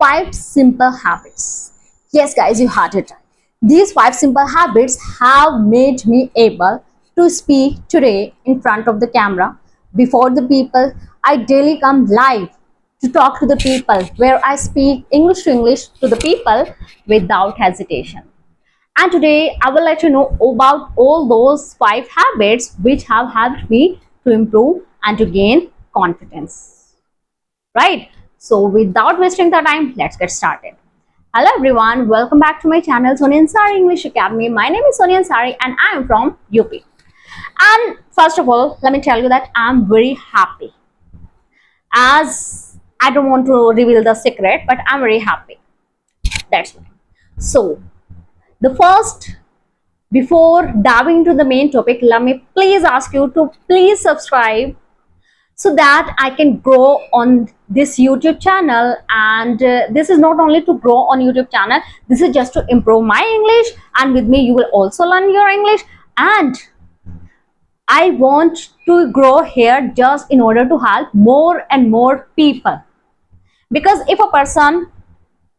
5 simple habits. Yes, guys, you heard it right. These 5 simple habits have made me able to speak today in front of the camera before the people. I daily come live to talk to the people where I speak English to English to the people without hesitation. And today I will let you know about all those 5 habits which have helped me to improve and to gain confidence. Right? So without wasting the time, let's get started. Hello everyone, welcome back to my channel Sonia Ansari English Academy. My name is Sonia Ansari and I am from UP. And first of all, let me tell you that I'm very happy. As I don't want to reveal the secret, but I'm very happy. That's why. So the first, before diving into the main topic, let me please ask you to please subscribe so that I can grow on this YouTube channel. And this is not only to grow on YouTube channel, this is just to improve my English, and with me you will also learn your English. And I want to grow here just in order to help more and more people, because if a person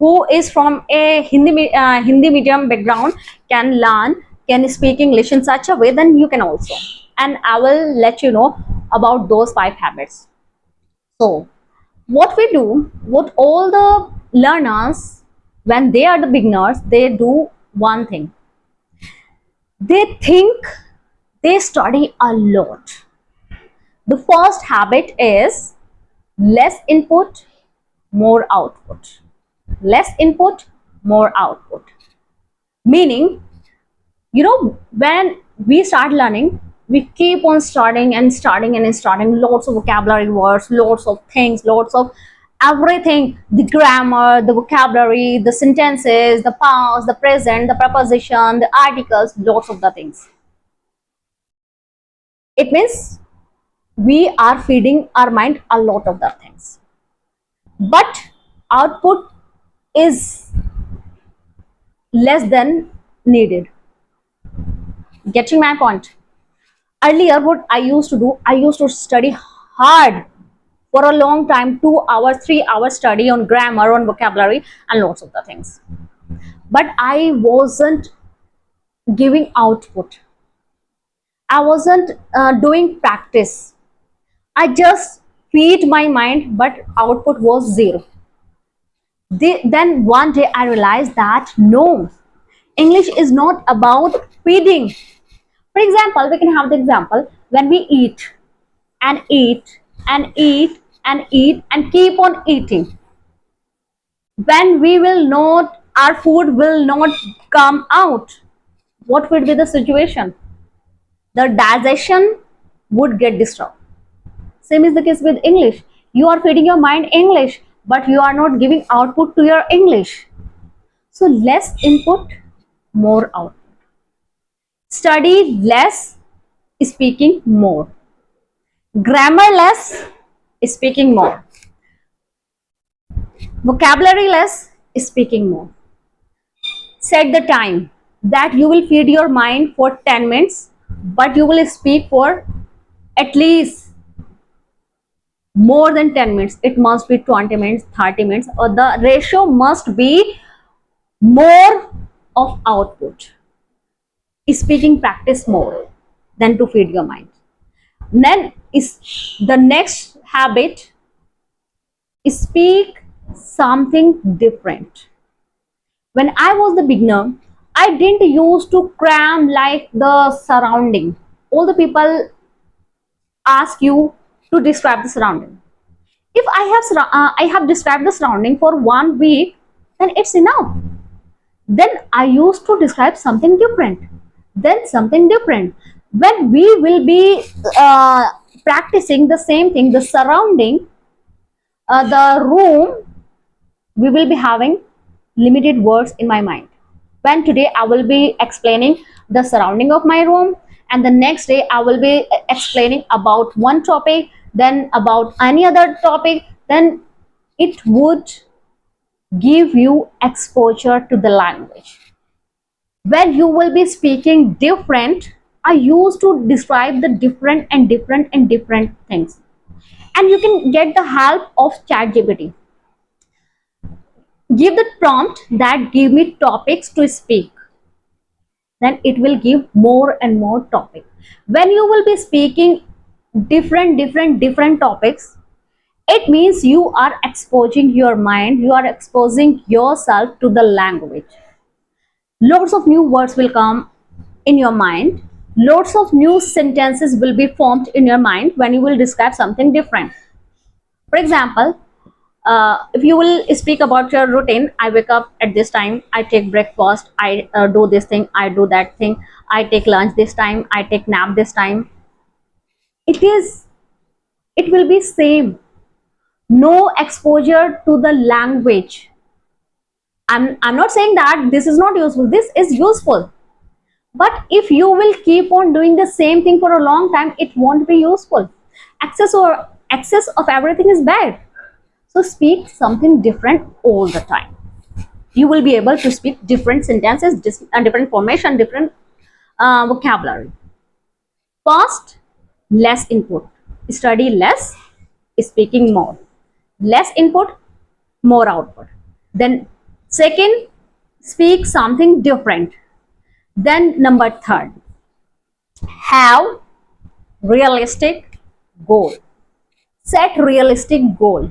who is from a Hindi medium background can speak English in such a way, then you can also. And I will let you know about those 5 habits. So what we do, what all the learners, when they are the beginners, they do one thing. They think, they study a lot. The first habit is less input, more output. Less input, more output. Meaning, when we start learning, we keep on starting and starting and starting, lots of vocabulary words, lots of things, lots of everything, the grammar, the vocabulary, the sentences, the past, the present, the preposition, the articles, lots of the things. It means we are feeding our mind a lot of the things, but output is less than needed. Getting my point? Earlier, what I used to do, I used to study hard for a long time, 2 hours, 3 hours study on grammar, on vocabulary, and lots of the things. But I wasn't giving output. I wasn't doing practice. I just feed my mind, but output was zero. Then one day I realized that no, English is not about feeding. For example, we can have the example when we eat and eat and eat and eat and keep on eating. When we will not, our food will not come out. What would be the situation? The digestion would get disturbed. Same is the case with English. You are feeding your mind English, but you are not giving output to your English. So less input, more output. Study less, speaking more. Grammar less, speaking more. Vocabulary less, speaking more. Set the time that you will feed your mind for 10 minutes, but you will speak for at least more than 10 minutes. It must be 20 minutes, 30 minutes, or the ratio must be more of output. Speaking practice more than to feed your mind. Then is the next habit, speak something different. When I was the beginner, I didn't used to cram like the surrounding. All the people ask you to describe the surrounding. If I have described the surrounding for 1 week, then it's enough. Then I used to describe something different. Then something different. When we will be practicing the same thing, the surrounding, the room, we will be having limited words in my mind. When today I will be explaining the surrounding of my room, and the next day I will be explaining about one topic, then about any other topic, then it would give you exposure to the language. When you will be speaking different, I used to describe the different and different and different things. And you can get the help of ChatGPT. Give the prompt that give me topics to speak, then it will give more and more topic. When you will be speaking different topics, it means you are exposing your mind, you are exposing yourself to the language. Lots of new words will come in your mind, lots of new sentences will be formed in your mind when you will describe something different. For example, if you will speak about your routine, I wake up at this time, I take breakfast, I do this thing, I do that thing, I take lunch this time, I take nap this time. It is it will be same. No exposure to the language. I'm not saying that this is not useful, this is useful, but if you will keep on doing the same thing for a long time, it won't be useful. Excess of everything is bad. So speak something different all the time. You will be able to speak different sentences, different formation, different vocabulary. First, less input. Study less, speaking more. Less input, more output. Then second, speak something different. Then number third, have realistic goal. Set realistic goal.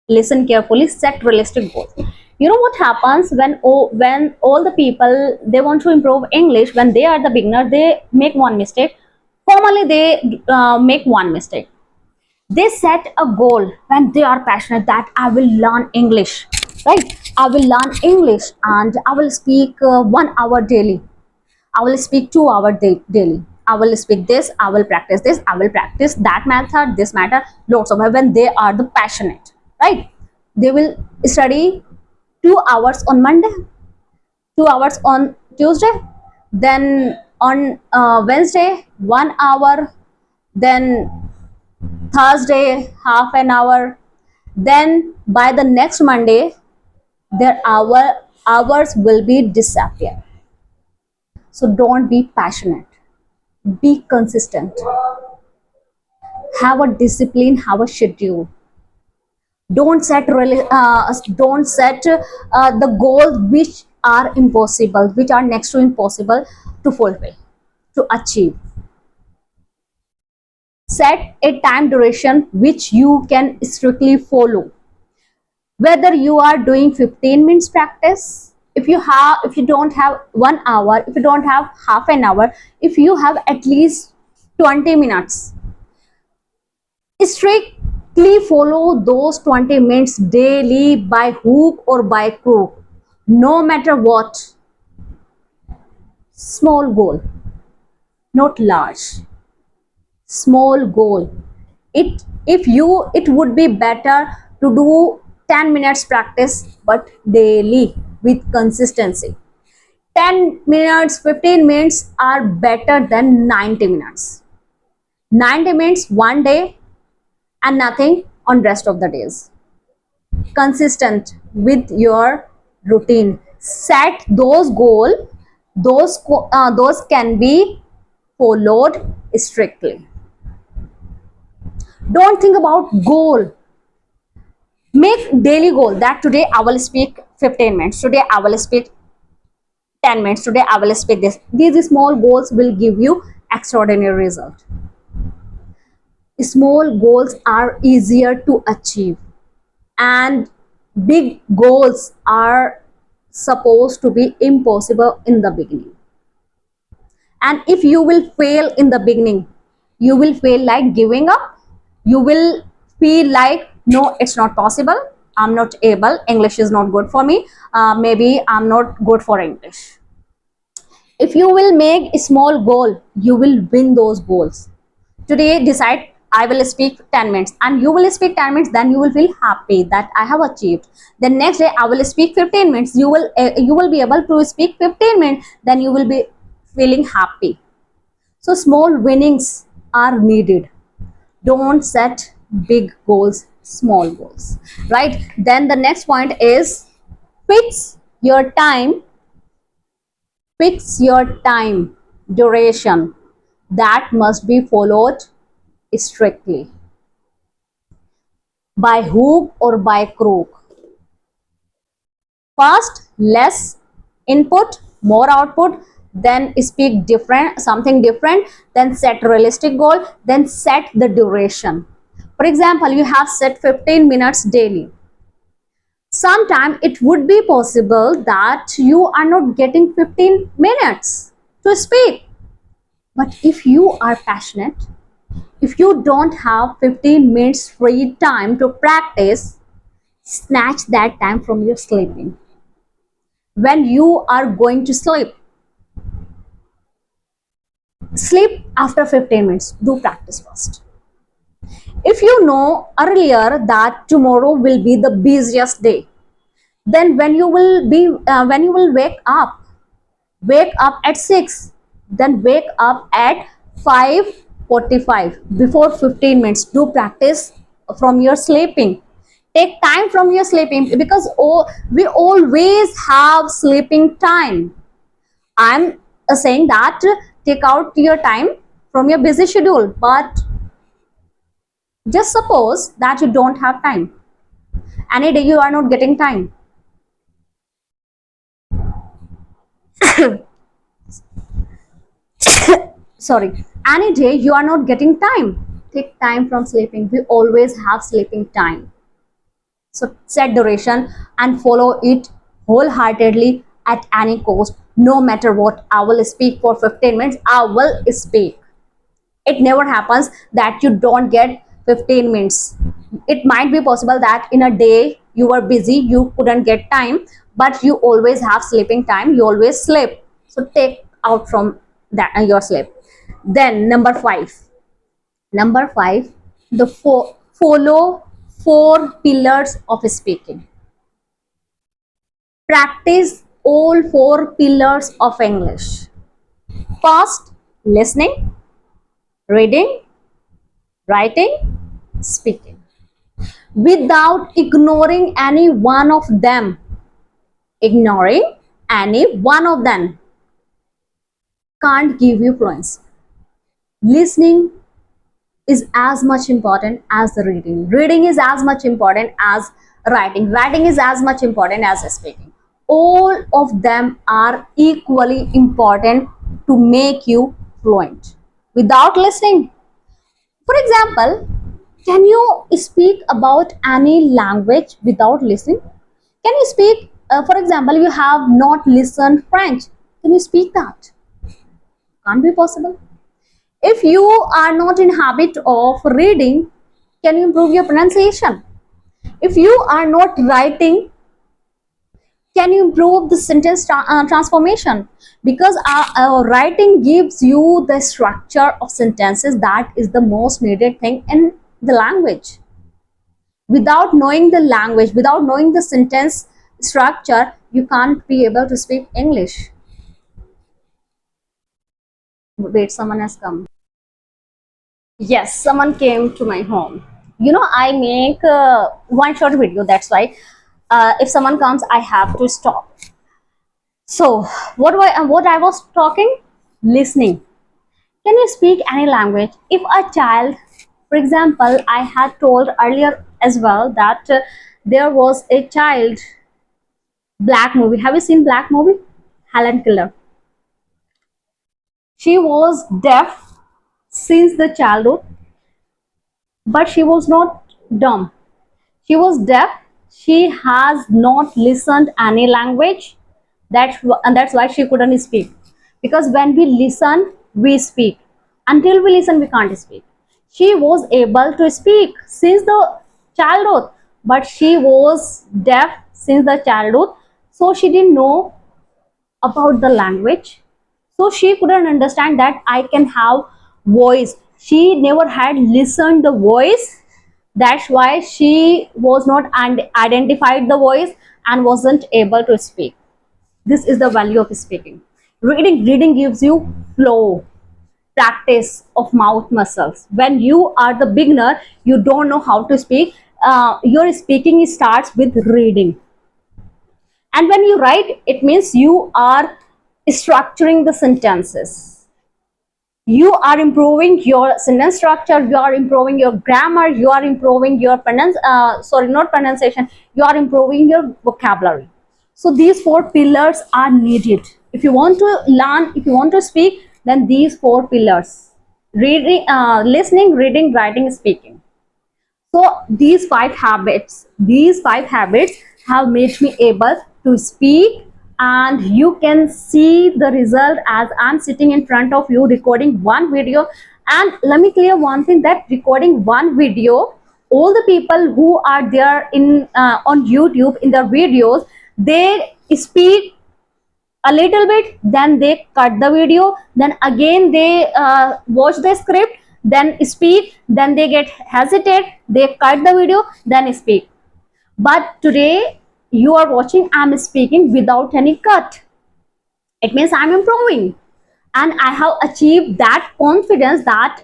Listen carefully. Set realistic goals. You know what happens when all the people they want to improve English, when they are the beginner, they make one mistake. Formally, they make one mistake. They set a goal when they are passionate that I will learn English, right? I will learn English and I will speak 1 hour daily. I will speak 2 hours daily. I will speak this. I will practice this. I will practice that method. This matter. Lots of when they are the passionate, right? They will study 2 hours on Monday, 2 hours on Tuesday, then on Wednesday 1 hour, then Thursday half an hour. Then by the next Monday, their hours will be disappear. So don't be passionate. Be consistent. Have a discipline. Have a schedule. Don't set the goals which are impossible, which are next to impossible to fulfill, to achieve. Set a time duration which you can strictly follow. Whether you are doing 15 minutes practice, if you don't have 1 hour, if you don't have half an hour, if you have at least 20 minutes, strictly follow those 20 minutes daily by hook or by crook, no matter what. Small goal, not large. Small goal. It would be better to do 10 minutes practice but daily with consistency. 10 minutes, 15 minutes are better than 90 minutes. 90 minutes one day and nothing on rest of the days. Consistent with your routine. Set those goals. Those can be followed strictly. Don't think about goal. Make daily goal that today I will speak 15 minutes. Today I will speak 10 minutes. Today I will speak this. These small goals will give you extraordinary result. Small goals are easier to achieve, and big goals are supposed to be impossible in the beginning. And if you will fail in the beginning, you will feel like giving up. You will feel like, no, it's not possible, I'm not able, English is not good for me, maybe I'm not good for English. If you will make a small goal, you will win those goals. Today decide I will speak 10 minutes, and you will speak 10 minutes, then you will feel happy that I have achieved. The next day I will speak 15 minutes, you will be able to speak 15 minutes, then you will be feeling happy. So small winnings are needed. Don't set big goals, small goals, right? Then the next point is fix your time. Fix your time duration. That must be followed strictly by hook or by crook. First, less input, more output, then speak different, something different, then set realistic goal, then set the duration. For example, you have set 15 minutes daily. Sometimes it would be possible that you are not getting 15 minutes to speak. But if you are passionate, if you don't have 15 minutes free time to practice, snatch that time from your sleeping. When you are going to sleep, sleep after 15 minutes. Do practice first. If you know earlier that tomorrow will be the busiest day, then when you will wake up at 6, then wake up at 5:45 before 15 minutes. Do practice from your sleeping. Take time from your sleeping, because we always have sleeping time. I'm saying that take out your time from your busy schedule, but just suppose that you don't have time. Any day you are not getting time. Sorry. Any day you are not getting time. Take time from sleeping. We always have sleeping time. So set duration and follow it wholeheartedly at any cost. No matter what, I will speak for 15 minutes. I will speak. It never happens that you don't get 15 minutes. It might be possible that in a day you were busy, you couldn't get time, but you always have sleeping time. You always sleep. So take out from that your sleep. Then number 5. Number 5, the follow 4 pillars of speaking. Practice all 4 pillars of English. First, listening, reading, writing, speaking. Without ignoring any one of them. Ignoring any one of them can't give you fluency. Listening is as much important as the reading. Reading is as much important as writing. Writing is as much important as speaking. All of them are equally important to make you fluent. Without listening, for example, can you speak about any language without listening? Can you speak, for example, you have not listened French. Can you speak that? Can't be possible. If you are not in habit of reading, can you improve your pronunciation? If you are not writing, can you improve the sentence transformation? Because writing gives you the structure of sentences. That is the most needed thing in the language. Without knowing the language, without knowing the sentence structure, you can't be able to speak English. Wait, someone has come. Yes, someone came to my home. You know, I make one short video, that's why if someone comes, I have to stop. So, what I was talking? Listening. Can you speak any language? If a child, for example, I had told earlier as well that there was a child, Black movie. Have you seen Black movie? Helen Keller. She was deaf since the childhood, but she was not dumb. She was deaf. She has not listened any language. That's why she couldn't speak. Because when we listen, we speak. Until we listen, we can't speak. She was able to speak since the childhood, but she was deaf since the childhood. So she didn't know about the language. So she couldn't understand that I can have voice. She never had listened the voice. That's why she was not identified the voice and wasn't able to speak. This is the value of speaking. Reading gives you flow, practice of mouth muscles. When you are the beginner, you don't know how to speak. Your speaking starts with reading. And when you write, it means you are structuring the sentences. You are improving your sentence structure, you are improving your grammar, you are improving your not pronunciation, you are improving your vocabulary. So these four pillars are needed. If you want to learn, if you want to speak, then these four pillars: reading, listening, reading, writing, speaking. So these five habits have made me able to speak, and you can see the result as I'm sitting in front of you recording one video. And let me clear one thing, that recording one video, all the people who are there in on YouTube in the videos, they speak a little bit, then they cut the video, then again they watch the script, then speak, then they get hesitate, they cut the video, then speak. But today you are watching, I'm speaking without any cut. It means I'm improving, and I have achieved that confidence that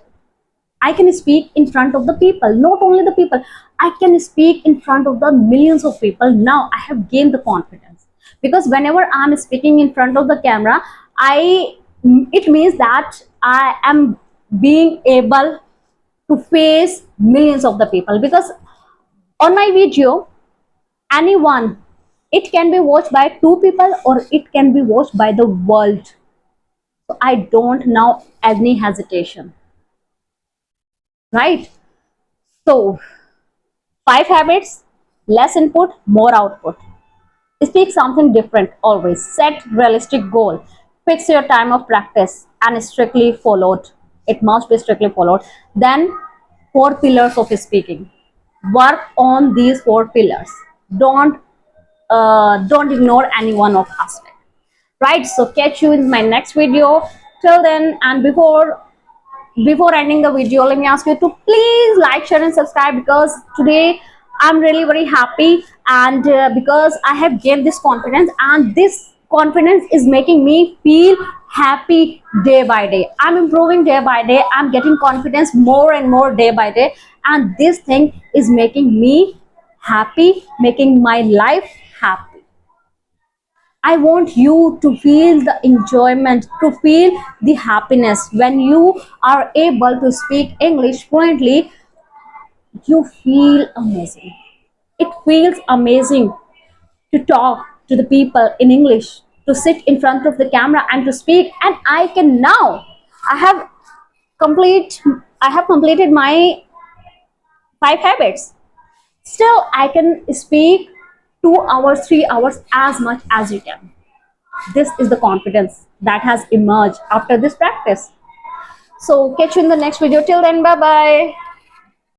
I can speak in front of the people. Not only the people, I can speak in front of the millions of people. Now I have gained the confidence, because whenever I'm speaking in front of the camera, I it means that I am being able to face millions of the people. Because on my video, anyone, it can be watched by two people or it can be watched by the world. So I don't now any hesitation, right? So 5 habits: less input, more output. Speak something different always. Set realistic goal. Fix your time of practice and strictly followed. It must be strictly followed. Then 4 pillars of speaking. Work on these 4 pillars. Don't ignore any one of aspect. Right? So catch you in my next video. Till then, and before ending the video, let me ask you to please like, share and subscribe, because today I'm really very happy, and because I have gained this confidence, and this confidence is making me feel happy day by day. I'm improving day by day, I'm getting confidence more and more day by day, and this thing is making me happy, making my life happy. I want you to feel the enjoyment, to feel the happiness. When you are able to speak English fluently, you feel amazing. It feels amazing to talk to the people in English, to sit in front of the camera and to speak. And I can now, I have complete, I have completed my 5 habits. Still, I can speak 2 hours, 3 hours, as much as you can. This is the confidence that has emerged after this practice. So catch you in the next video. Till then, bye bye.